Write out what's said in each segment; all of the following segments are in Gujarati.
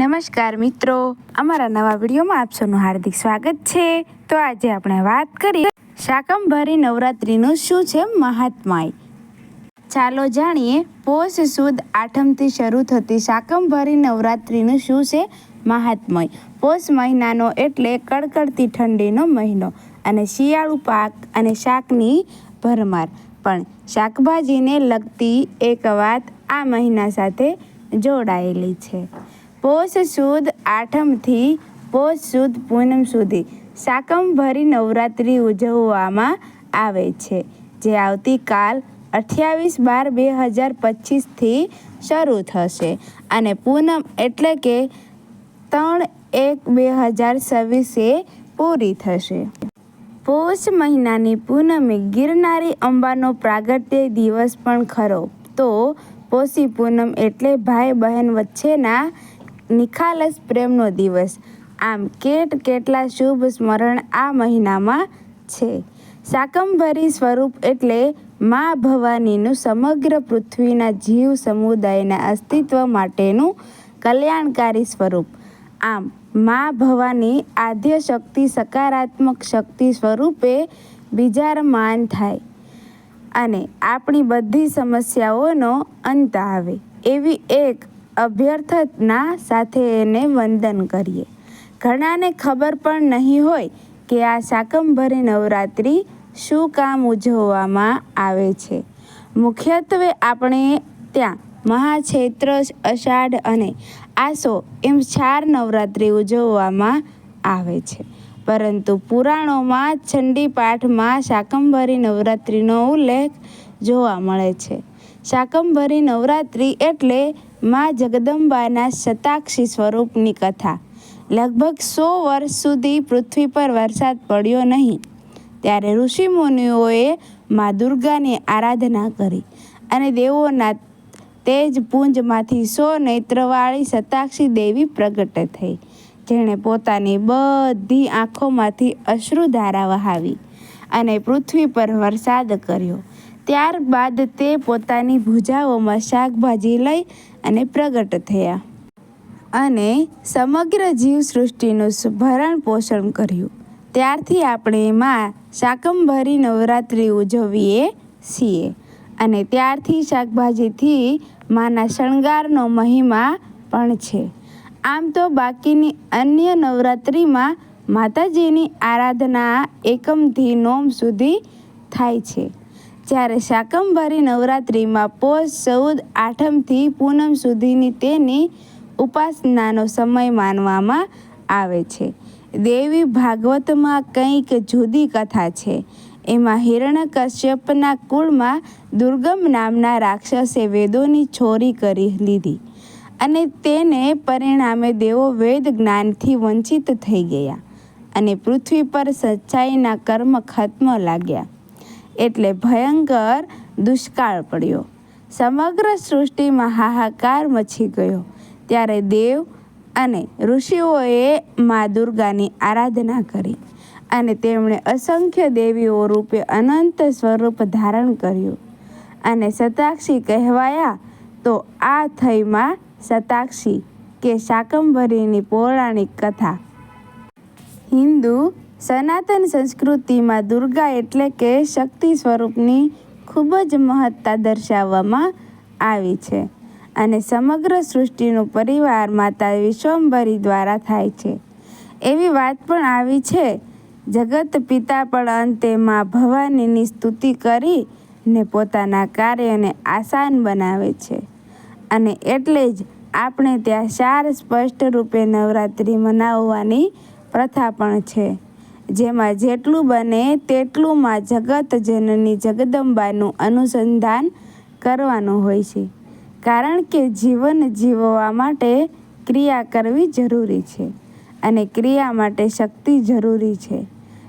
નમસ્કાર મિત્રો, અમારા નવા વિડીયોમાં આપ સૌનું હાર્દિક સ્વાગત છે। તો આજે આપણે વાત કરીએ શાકંભરી નવરાત્રિનું શું છે મહાત્મ્ય। ચાલો જાણીએ પોષ સુદ આઠમથી શરૂ થતી શાકંભરી નવરાત્રિનું શું છે મહાત્મ્ય। પોષ મહિનાનો એટલે કડકડતી ઠંડીનો મહિનો અને શિયાળુ પાક અને શાકની ભરમાર। પણ શાકભાજીને લગતી એક વાત આ મહિના સાથે જોડાયેલી છે। પોષ સુદ આઠમથી પોષ સુદ પૂનમ સુધી શાકંભરી નવરાત્રિ ઉજવવામાં આવે છે, જે આવતીકાલ 28/12/2025થી શરૂ થશે અને પૂનમ એટલે કે 3/1/2026 પૂરી થશે। પોષ મહિનાની પૂનમે ગિરનારી અંબાનો પ્રાગટ્ય દિવસ પણ ખરો। તો પોષી પૂનમ એટલે ભાઈ બહેન વચ્ચેના નિખાલસ પ્રેમનો દિવસ। આમ કેટલા શુભ સ્મરણ આ મહિનામાં છે। શાકંભરી સ્વરૂપ એટલે મા ભવાનીનું સમગ્ર પૃથ્વીના જીવ સમુદાયના અસ્તિત્વ માટેનું કલ્યાણકારી સ્વરૂપ। આમ મા ભવાની આદ્ય શક્તિ સકારાત્મક શક્તિ સ્વરૂપે બિરાજમાન થાય અને આપણી બધી સમસ્યાઓનો અંત આવે, એવી એક અભ્યર્થના સાથે એને વંદન કરીએ। ઘણાને ખબર પણ નહીં હોય કે આ શાકંભરી નવરાત્રિ શું કામ ઉજવવામાં આવે છે। મુખ્યત્વે આપણે ત્યાં મહાચૈત્ર, અષાઢ અને આસો એમ 4 નવરાત્રિ ઉજવવામાં આવે છે, પરંતુ પુરાણોમાં ચંડી પાઠમાં શાકંભરી નવરાત્રિનો ઉલ્લેખ જોવા મળે છે। શાકંભરી નવરાત્રિ એટલે મા જગદંબાના શતાક્ષી સ્વરૂપની કથા। લગભગ 100 વર્ષ સુધી પૃથ્વી પર વરસાદ પડ્યો નહીં, ત્યારે ઋષિમુનિઓએ મા દુર્ગાની આરાધના કરી અને દેવોના તેજપુંજમાંથી 100 નેત્રવાળી શતાક્ષી દેવી પ્રગટ થઈ, જેણે પોતાની બધી આંખોમાંથી અશ્રુધારા વહાવી અને પૃથ્વી પર વરસાદ કર્યો। ત્યારબાદ તે પોતાની ભુજાઓમાં શાકભાજી લઈ અને પ્રગટ થયા અને સમગ્ર જીવસૃષ્ટિનું ભરણ પોષણ કર્યું। ત્યારથી આપણે મા શાકંભરી નવરાત્રિ ઉજવીએ છીએ અને ત્યારથી શાકભાજીથી માના શણગારનો મહિમા પણ છે। આમ તો બાકીની અન્ય નવરાત્રિમાં માતાજીની આરાધના એકમથી નોમ સુધી થાય છે, જ્યારે શાકંભરી નવરાત્રિમાં પોષ સુદ આઠમથી પૂનમ સુધીની તેની ઉપાસનાનો સમય માનવામાં આવે છે। દેવી ભાગવતમાં કંઈક જુદી કથા છે। એમાં હિરણ્યકશ્યપના કુળમાં દુર્ગમ નામના રાક્ષસે વેદોની ચોરી કરી લીધી અને તેને પરિણામે દેવો વેદ જ્ઞાનથી વંચિત થઈ ગયા અને પૃથ્વી પર સચ્ચાઈના કર્મ ખત્મ લાગ્યા, એટલે ભયંકર દુષ્કાળ પડ્યો। સમગ્ર સૃષ્ટિમાં હાહાકાર મચી ગયો। ત્યારે દેવ અને ઋષિઓએ મા દુર્ગાની આરાધના કરી અને તેમણે અસંખ્ય દેવીઓ રૂપે અનંત સ્વરૂપ ધારણ કર્યું અને શતાક્ષી કહેવાયા। તો આ થઈ મા શતાક્ષી કે શાકંભરીની પૌરાણિક કથા। હિન્દુ સનાતન સંસ્કૃતિમાં દુર્ગા એટલે કે શક્તિ સ્વરૂપની ખૂબ જ મહત્તા દર્શાવવામાં આવી છે અને સમગ્ર સૃષ્ટિનો પરિવાર માતા વિશ્વંભરી દ્વારા થાય છે। એવી વાત પણ આવી છે, જગત પિતા પણ અંતે મા ભવાનીની સ્તુતિ કરીને પોતાના કાર્યને આસાન બનાવે છે અને એટલે જ આપણે ત્યાં 4 સ્પષ્ટ રૂપે નવરાત્રિ મનાવવાની પ્રથા પણ છે, જેમાં જેટલું બને તેટલું મા જગત જનની જગદંબાનું અનુસંધાન કરવાનું હોય છે, કારણ કે જીવન જીવવા માટે ક્રિયા કરવી જરૂરી છે અને ક્રિયા માટે શક્તિ જરૂરી છે।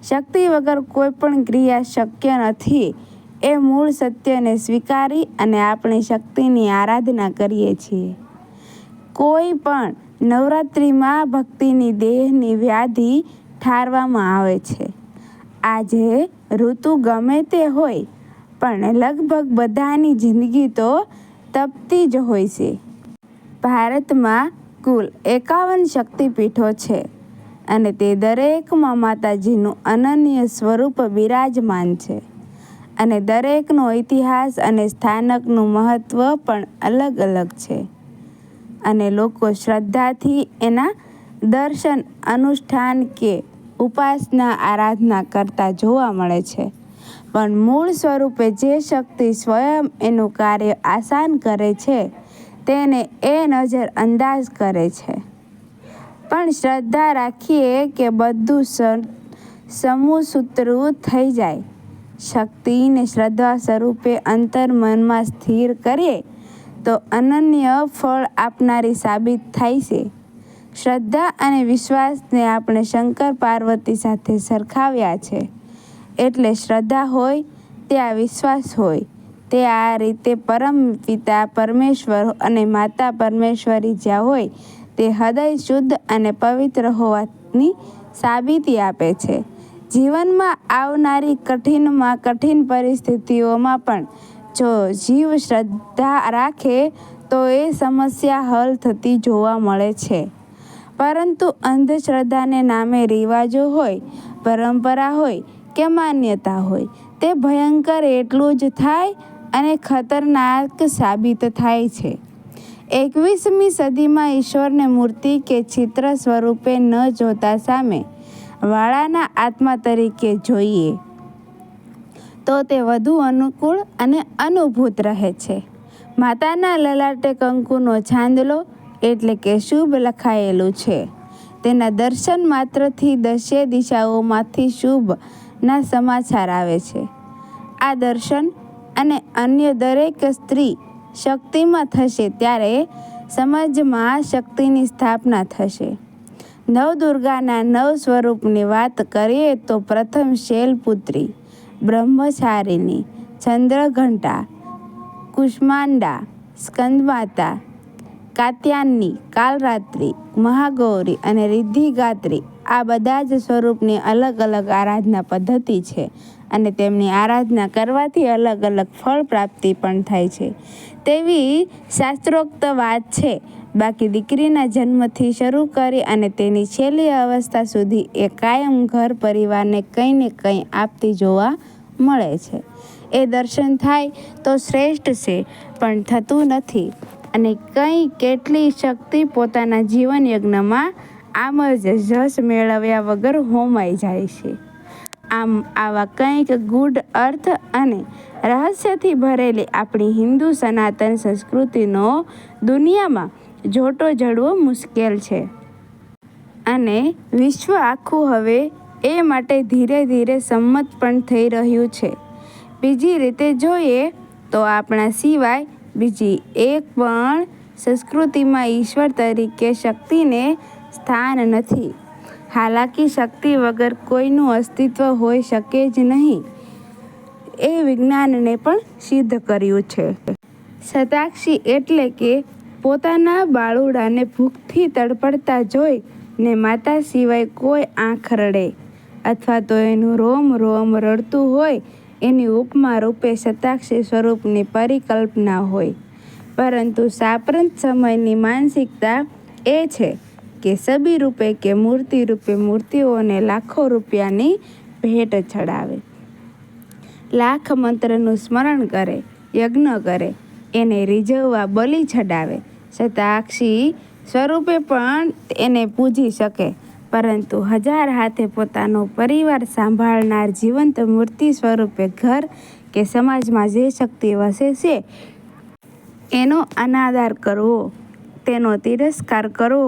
શક્તિ વગર કોઈ પણ ક્રિયા શક્ય નથી, એ મૂળ સત્યને સ્વીકારી અને આપણે શક્તિની આરાધના કરીએ છીએ। કોઈ પણ નવરાત્રિમાં ભક્તિની દેહની વ્યાધિ ઠારવામાં આવે છે। આજે ઋતુ ગમે તે હોય, પણ લગભગ બધાની જિંદગી તો તપતી જ હોય છે। ભારતમાં કુલ 51 શક્તિપીઠો છે અને તે દરેકમાં માતાજીનું અનન્ય સ્વરૂપ બિરાજમાન છે અને દરેકનો ઇતિહાસ અને સ્થાનકનું મહત્ત્વ પણ અલગ અલગ છે અને લોકો શ્રદ્ધાથી એના દર્શન, અનુષ્ઠાન કે ઉપાસના આરાધના કરતા જોવા મળે છે. પણ મૂળ સ્વરૂપે જે શક્તિ સ્વયં એનું કાર્ય આસાન કરે છે તેને એ નજર અંદાજ કરે છે. પણ શ્રદ્ધા રાખીએ કે બધું સમૂસૂત્રું થઈ જાય. શક્તિને શ્રદ્ધા સ્વરૂપે અંતર મનમાં સ્થિર કરીએ તો અનન્ય ફળ આપનારી સાબિત થાય છે. શ્રદ્ધા અને વિશ્વાસને આપણે શંકર પાર્વતી સાથે સરખાવ્યા છે. એટલે શ્રદ્ધા હોય ત્યાં વિશ્વાસ હોય. તે આ રીતે પરમ પિતા પરમેશ્વર અને માતા પરમેશ્વરી જ્યાં હોય તે હૃદય શુદ્ધ અને પવિત્ર હોવાની સાબિતી આપે છે. જીવનમાં આવનારી કઠિનમાં કઠિન પરિસ્થિતિઓમાં પણ જો જીવ શ્રદ્ધા રાખે તો એ સમસ્યા હલ થતી જોવા મળે છે. પરંતુ અંધશ્રદ્ધાને નામે રિવાજો હોય, પરંપરા હોય કે માન્યતા હોય તે ભયંકર એટલું જ થાય અને ખતરનાક સાબિત થાય છે. 21મી સદીમાં ઈશ્વરને મૂર્તિ કે ચિત્ર સ્વરૂપે ન જોતા સામે વાળાના આત્મા તરીકે જોઈએ તો તે વધુ અનુકૂળ અને અનુભૂત રહે છે. માતાના લલાટે કંકુનો છાંદલો એટલે કે શુભ લખાયેલું છે. તેના દર્શન માત્રથી 10 દિશાઓમાંથી શુભના સમાચાર આવે છે. આ દર્શન અને અન્ય દરેક સ્ત્રી શક્તિમાં થશે ત્યારે સમાજમાં શક્તિની સ્થાપના થશે. નવદુર્ગાના 9 સ્વરૂપની વાત કરીએ તો પ્રથમ શૈલપુત્રી, બ્રહ્મચારિણી, ચંદ્રઘંટા, કુષ્માંડા, સ્કંદમાતા, કાત્યાયની, કાલરાત્રિ, મહાગૌરી અને રિદ્ધિદાત્રી આ બધા જ સ્વરૂપની અલગ અલગ આરાધના પદ્ધતિ છે અને તેમની આરાધના કરવાથી અલગ અલગ ફળ પ્રાપ્તિ પણ થાય છે તેવી શાસ્ત્રોક્ત વાત છે. બાકી દીકરીના જન્મથી શરૂ કરી અને તેની છેલ્લી અવસ્થા સુધી એ કાયમ ઘર પરિવારને કંઈ ને કંઈ આપતી જોવા મળે છે. એ દર્શન થાય તો શ્રેષ્ઠ છે પણ થતું નથી અને કેટલી શક્તિ પોતાના જીવન યજ્ઞમાં આમ જ જશ મેળવ્યા વગર હોમાઈ જાય છે. આમ આવા કંઈક ગૂઢ અર્થ અને રહસ્યથી ભરેલી આપણી હિન્દુ સનાતન સંસ્કૃતિનો દુનિયામાં જોટો જડવો મુશ્કેલ છે અને વિશ્વ આખું હવે એ માટે ધીરે ધીરે સંમત પણ થઈ રહ્યું છે. બીજી રીતે જોઈએ તો આપણા સિવાય બીજી એક પણ સંસ્કૃતિમાં ઈશ્વર તરીકે શક્તિને સ્થાન નથી. હાલાકી શક્તિ વગર કોઈનું અસ્તિત્વ હોઈ શકે જ નહીં એ વિજ્ઞાનને પણ સિદ્ધ કર્યું છે. શતાક્ષી એટલે કે પોતાના બાળુડાને ભૂખથી તડપડતા જોઈ ને માતા સિવાય કોઈ આંખ રડે અથવા તો એનું રોમ રોમ રડતું હોય એની ઉપમા રૂપે શતાક્ષી સ્વરૂપની પરિકલ્પના હોય. પરંતુ સાંપ્રત સમયની માનસિકતા એ છે કે છબી રૂપે કે મૂર્તિ રૂપે મૂર્તિઓને લાખો રૂપિયાની ભેટ ચડાવે, લાખ મંત્રનું સ્મરણ કરે, યજ્ઞ કરે, એને રીઝવવા બલિ ચડાવે. શતાક્ષી સ્વરૂપે પણ એને પૂજી શકે પરંતુ 1000 હાથે પોતાનો પરિવાર સંભાળનાર જીવંત મૂર્તિ સ્વરૂપે ઘર કે સમાજમાં જે શક્તિ વસે છે એનો અનાદર કરવો, તેનો તિરસ્કાર કરવો,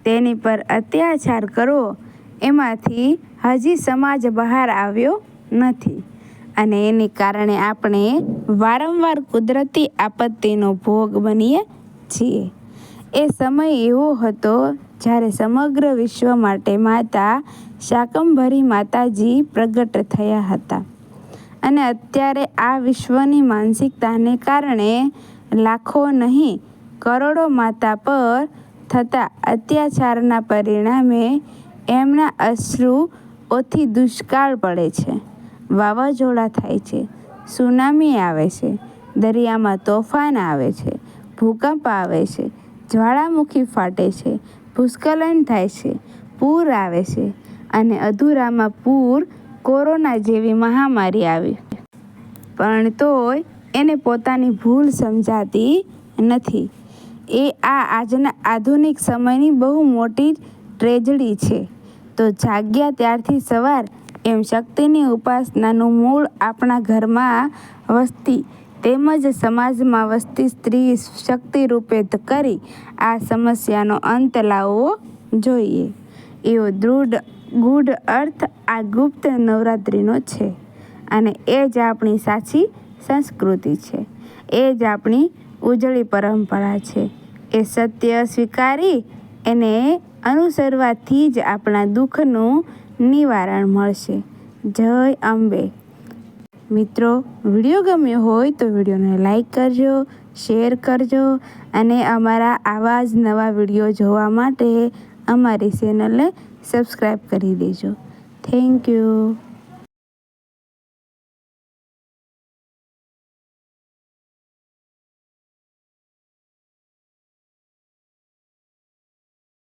તેની પર અત્યાચાર કરવો એમાંથી હજી સમાજ બહાર આવ્યો નથી અને એને કારણે આપણે વારંવાર કુદરતી આપત્તિનો ભોગ બનીએ છીએ. એ સમય એવો હતો જ્યારે સમગ્ર વિશ્વ માટે માતા શાકંભરી માતાજી પ્રગટ થયા હતા અને અત્યારે આ વિશ્વની માનસિકતાને કારણે લાખો નહીં કરોડો માતા પર થતા અત્યાચારના પરિણામે એમના અશ્રુઓથી દુષ્કાળ પડે છે, વાવાઝોડા થાય છે, સુનામી આવે છે, દરિયામાં તોફાન આવે છે, ભૂકંપ આવે છે, જ્વાળામુખી ફાટે છે, ભૂસ્ખલન થાય છે, પૂર આવે છે અને અધૂરામાં પૂર કોરોના જેવી મહામારી આવી. પણ તોય એને પોતાની ભૂલ સમજાતી નથી. એ આજના આધુનિક સમયની બહુ મોટી ટ્રેજડી છે. તો જાગ્યા ત્યારથી સવાર એમ શક્તિની ઉપાસનાનું મૂળ આપણા ઘરમાં વસતી તેમજ સમાજમાં વસતી સ્ત્રી શક્તિ રૂપે કરી આ સમસ્યાનો અંત લાવવો જોઈએ. એવો ગૂઢ અર્થ આ ગુપ્ત નવરાત્રિનો છે અને એ જ આપણી સાચી સંસ્કૃતિ છે. એ જ આપણી ઉજળી પરંપરા છે. એ સત્ય સ્વીકારી એને અનુસરવાથી જ આપણા દુઃખનું નિવારણ મળશે. જય અંબે. મિત્રો, વિડીયો ગમ્યો હોય તો વિડીયોને લાઈક કરજો, શેર કરજો અને અમારા આવા જ નવા વિડીયો જોવા માટે અમારી ચેનલને સબસ્ક્રાઈબ કરી દેજો. Thank you.